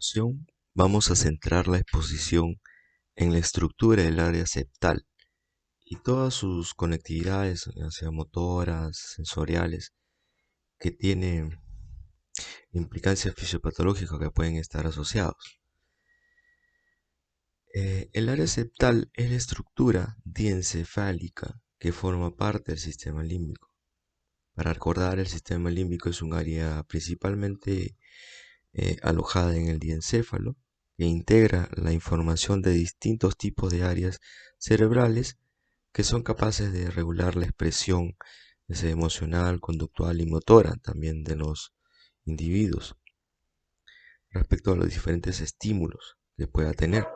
continuación, vamos a centrar la exposición en la estructura del área septal y todas sus conectividades, ya sea motoras, sensoriales, que tienen implicancias fisiopatológicas que pueden estar asociados. El área septal es la estructura diencefálica que forma parte del sistema límbico. Para recordar, el sistema límbico es un área principalmente alojada en el diencéfalo, que integra la información de distintos tipos de áreas cerebrales que son capaces de regular la expresión emocional, conductual y motora también de los individuos respecto a los diferentes estímulos que pueda tener.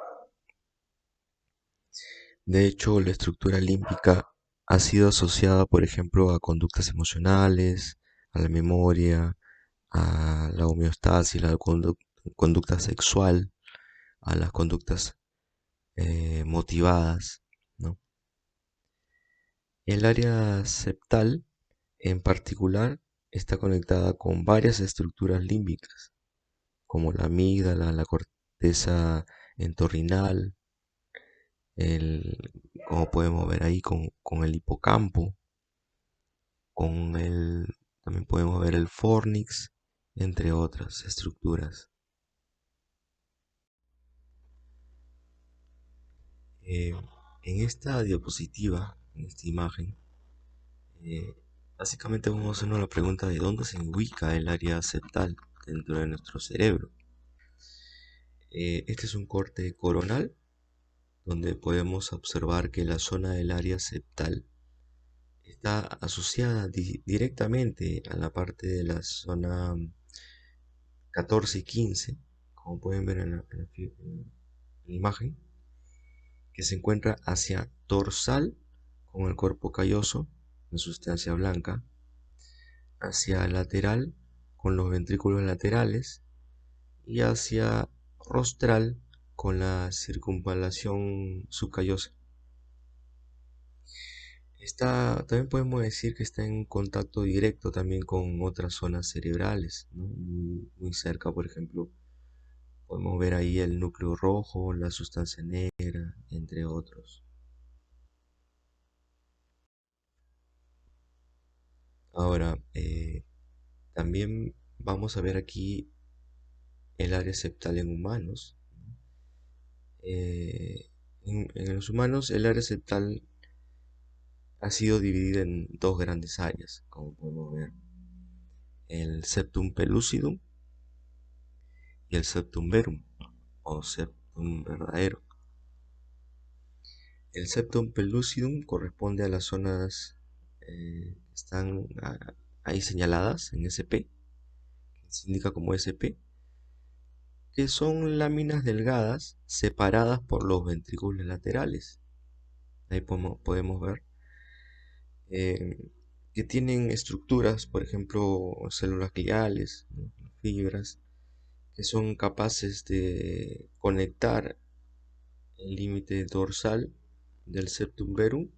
De hecho, la estructura límbica ha sido asociada, por ejemplo, a conductas emocionales, a la memoria, a la homeostasis, la conducta sexual, a las conductas motivadas, ¿no? El área septal, en particular, está conectada con varias estructuras límbicas, como la amígdala, la corteza entorrinal, como podemos ver ahí con el hipocampo, también podemos ver el fornix, entre otras estructuras. Eh, en esta diapositiva, en esta imagen, Eh, básicamente vamos a hacernos la pregunta de dónde se ubica el área septal dentro de nuestro cerebro. Este es un corte coronal donde podemos observar que la zona del área septal está asociada directamente a la parte de la zona 14 y 15, como pueden ver en la imagen, que se encuentra hacia dorsal con el cuerpo calloso, la sustancia blanca, hacia lateral con los ventrículos laterales y hacia rostral con la circunvalación subcallosa. También podemos decir que está en contacto directo también con otras zonas cerebrales, ¿no? Muy cerca, por ejemplo, podemos ver ahí el núcleo rojo, la sustancia negra, entre otros. Ahora, también vamos a ver aquí el área septal en humanos. En los humanos el área septal ha sido dividida en dos grandes áreas, como podemos ver, el septum pellucidum y el septum verum, o septum verdadero. El septum pellucidum corresponde a las zonas que están ahí señaladas en SP, que se indica como SP, que son láminas delgadas separadas por los ventrículos laterales. Ahí podemos ver eh, que tienen estructuras, por ejemplo, células gliales, ¿no? Fibras, que son capaces de conectar el límite dorsal del septum verum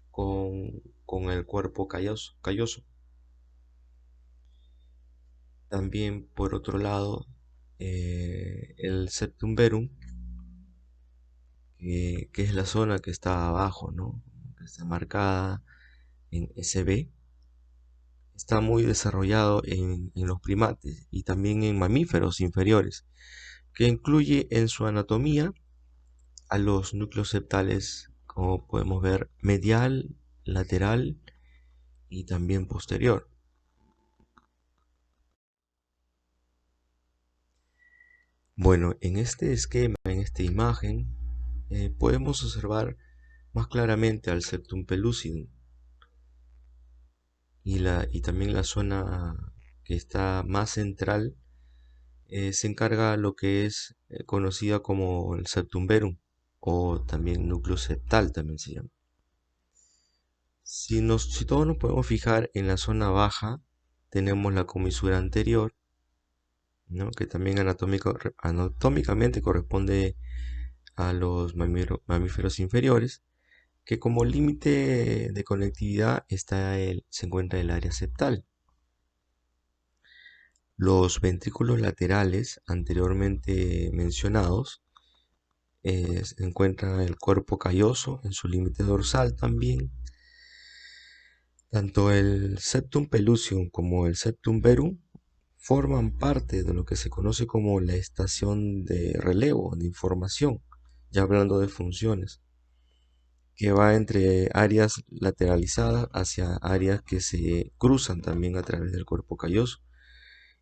con el cuerpo calloso. También, por otro lado, el septum verum, que es la zona que está abajo, ¿no? Que está marcada en SB, está muy desarrollado en los primates y también en mamíferos inferiores, que incluye en su anatomía a los núcleos septales, como podemos ver, medial, lateral y también posterior. Bueno, en este esquema, en esta imagen, podemos observar más claramente al septum pellucidum y también la zona que está más central se encarga lo que es conocida como el septum verum o también núcleo septal también se llama. Si todos nos podemos fijar en la zona baja, tenemos la comisura anterior, ¿no? Que también anatómicamente corresponde a los mamíferos inferiores, que como límite de conectividad se encuentra el área septal. Los ventrículos laterales anteriormente mencionados se encuentra el cuerpo calloso en su límite dorsal también. Tanto el septum pellucidum como el septum verum forman parte de lo que se conoce como la estación de relevo de información, ya hablando de funciones, que va entre áreas lateralizadas hacia áreas que se cruzan también a través del cuerpo calloso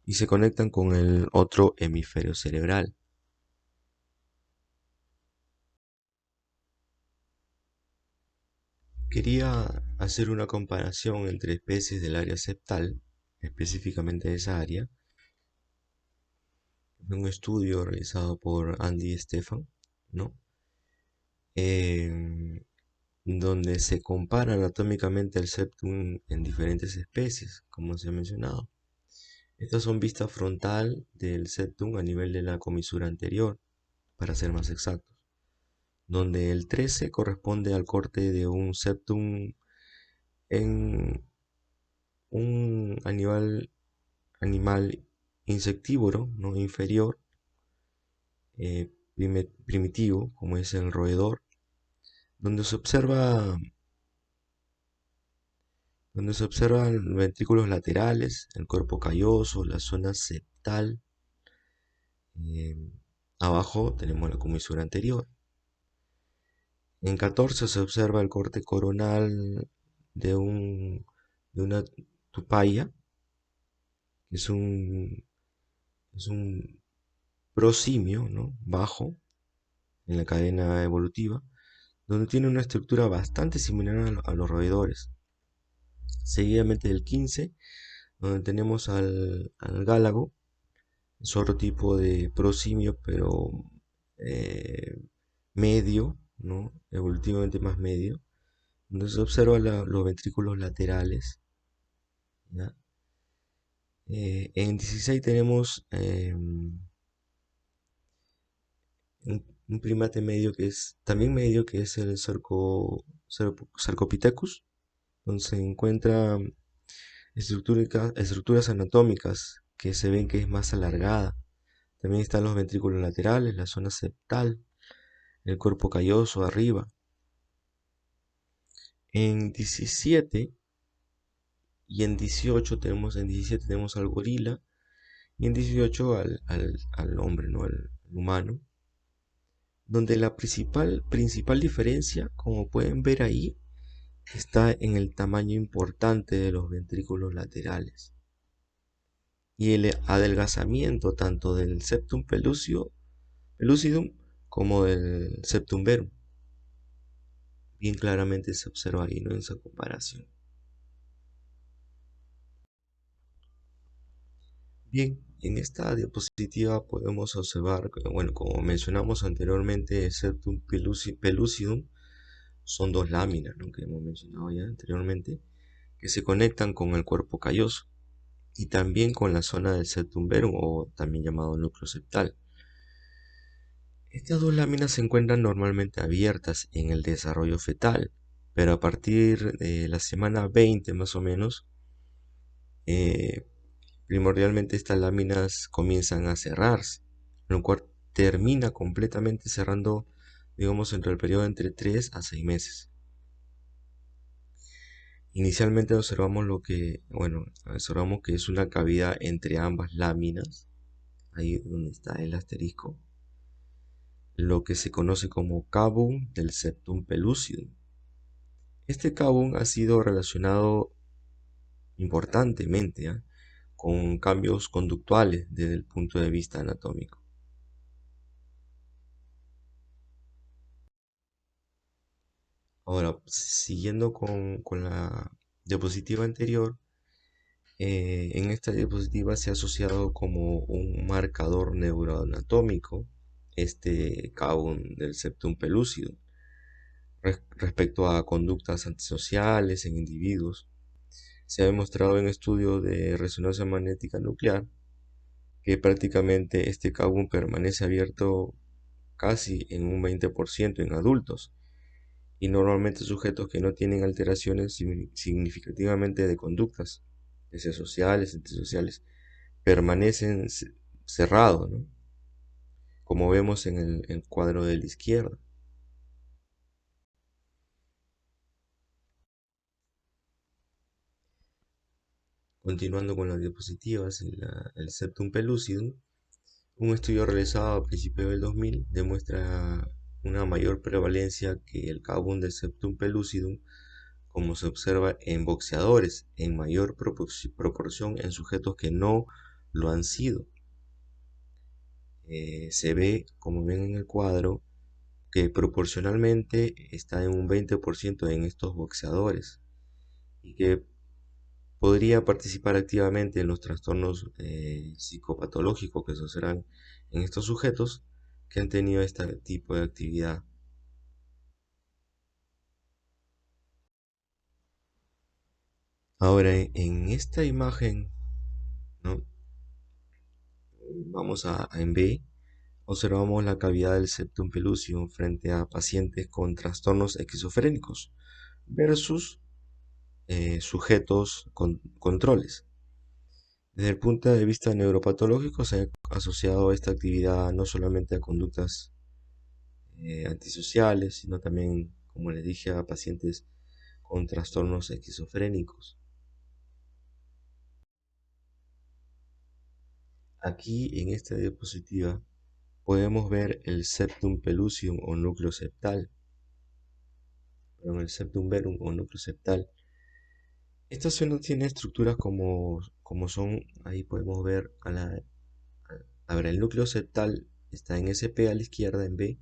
y se conectan con el otro hemisferio cerebral. Quería hacer una comparación entre especies del área septal, específicamente de esa área, en un estudio realizado por Andy Stefan, ¿no? Em, donde se compara anatómicamente el septum en diferentes especies, como se ha mencionado. Estas son vista frontal del septum a nivel de la comisura anterior, para ser más exactos, donde el 13 corresponde al corte de un septum en un animal insectívoro, ¿no? Inferior, primitivo, como es el roedor, donde se observa donde se observan ventrículos laterales, el cuerpo calloso, la zona septal. eh, Abajo tenemos la comisura anterior. En 14 se observa el corte coronal de, de una tupaya, que es un prosimio, ¿no? Bajo en la cadena evolutiva, donde tiene una estructura bastante similar a los roedores. Seguidamente del 15, donde tenemos al gálago, es otro tipo de prosimio, pero eh, medio, ¿no? Evolutivamente más medio, donde se observa los ventrículos laterales, ¿ya? En 16 tenemos un primate medio que es también medio, que es el Cercopithecus, donde se encuentran estructuras anatómicas que se ven que es más alargada. También están los ventrículos laterales, la zona septal, el cuerpo calloso arriba. En 17 y en 18 en 17 tenemos al gorila y en 18 al hombre, ¿no? Al humano, donde la principal diferencia, como pueden ver ahí, está en el tamaño importante de los ventrículos laterales y el adelgazamiento tanto del septum pellucidum como del septum verum. Bien claramente se observa ahí, ¿no? En esa comparación. Bien, en esta diapositiva podemos observar que, bueno, como mencionamos anteriormente, el septum pellucidum son dos láminas, ¿no? Que hemos mencionado ya anteriormente, que se conectan con el cuerpo calloso y también con la zona del septum verum, o también llamado núcleo septal. Estas dos láminas se encuentran normalmente abiertas en el desarrollo fetal, pero a partir de la semana 20 más o menos, eh, primordialmente estas láminas comienzan a cerrarse, lo cual termina completamente cerrando, digamos, entre el periodo entre 3 a 6 meses. Inicialmente observamos que es una cavidad entre ambas láminas, ahí donde está el asterisco, lo que se conoce como cavum del septum pellucidum. Este cavum ha sido relacionado importantemente, con cambios conductuales desde el punto de vista anatómico. Ahora, siguiendo con la diapositiva anterior, en esta diapositiva se ha asociado como un marcador neuroanatómico este cavum del septum pellucidum respecto a conductas antisociales en individuos. Se ha demostrado en estudios de resonancia magnética nuclear que prácticamente este cavum permanece abierto casi en un 20% en adultos y normalmente sujetos que no tienen alteraciones significativamente de conductas, ya sea sociales, antisociales, permanecen cerrados, ¿no? Como vemos en el cuadro de la izquierda. Continuando con las diapositivas, el septum pellucidum, un estudio realizado a principios del 2000 demuestra una mayor prevalencia que el cavum del septum pellucidum, como se observa en boxeadores, en mayor proporción en sujetos que no lo han sido. Se ve, como ven en el cuadro, que proporcionalmente está en un 20% en estos boxeadores y que podría participar activamente en los trastornos psicopatológicos que sucederán en estos sujetos que han tenido este tipo de actividad. Ahora, en esta imagen, ¿no? Vamos en B, observamos la cavidad del septum pellucidum frente a pacientes con trastornos esquizofrénicos versus sujetos con controles. Desde el punto de vista neuropatológico, se ha asociado esta actividad no solamente a conductas antisociales, sino también, como les dije, a pacientes con trastornos esquizofrénicos. Aquí en esta diapositiva podemos ver el septum pellucidum o núcleo septal, el septum verum o núcleo septal. Esta zona tiene estructuras como son, ahí podemos ver a ver, el núcleo septal está en SP a la izquierda, en B,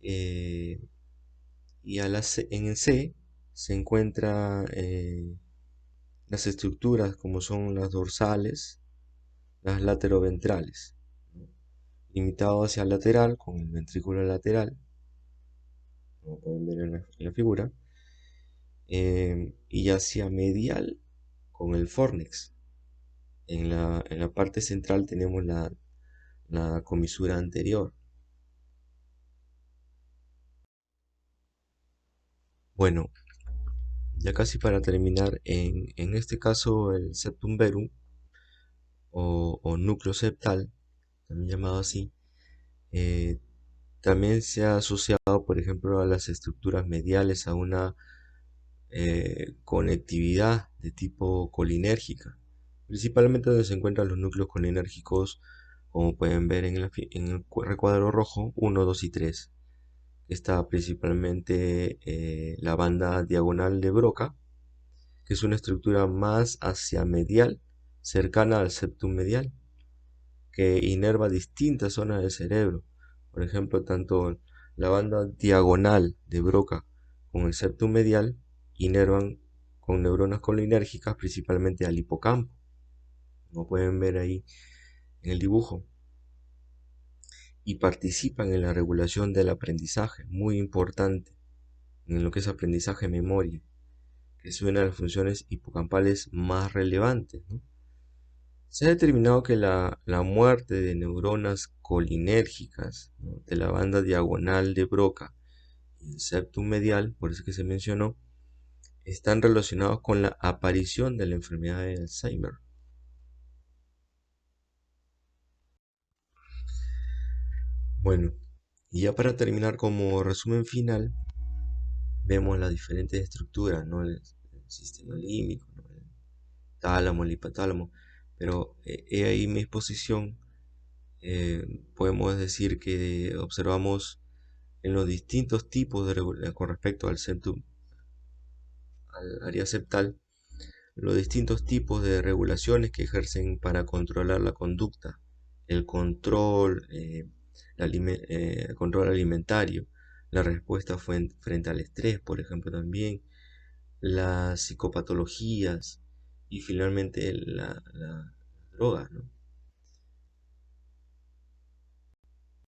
eh, y en el C se encuentran las estructuras como son las dorsales, las lateroventrales, ¿no? Limitado hacia el lateral con el ventrículo lateral, como pueden ver en la figura, y hacia medial con el fornix. En la parte central tenemos la comisura anterior. Bueno, ya casi para terminar, en este caso el septum verum o núcleo septal, también llamado así, eh, también se ha asociado, por ejemplo, a las estructuras mediales a una conectividad de tipo colinérgica, principalmente donde se encuentran los núcleos colinérgicos, como pueden ver en el recuadro rojo 1, 2 y 3. Está principalmente la banda diagonal de Broca, que es una estructura más hacia medial, cercana al septum medial, que inerva distintas zonas del cerebro. Por ejemplo, tanto la banda diagonal de Broca con el septum medial inervan con neuronas colinérgicas principalmente al hipocampo, como pueden ver ahí en el dibujo, y participan en la regulación del aprendizaje, muy importante en lo que es aprendizaje-memoria, que es una de las funciones hipocampales más relevantes, ¿no? Se ha determinado que la muerte de neuronas colinérgicas, ¿no?, de la banda diagonal de Broca y el septum medial, por eso que se mencionó, están relacionados con la aparición de la enfermedad de Alzheimer. Bueno, y ya para terminar como resumen final, vemos las diferentes estructuras, ¿no? El sistema límbico, ¿no?, el tálamo, el hipotálamo, pero he ahí mi exposición. Podemos decir que observamos en los distintos tipos con respecto al septum, al área septal, los distintos tipos de regulaciones que ejercen para controlar la conducta, el control, control alimentario, la respuesta frente al estrés, por ejemplo, también, las psicopatologías y finalmente la droga, ¿no?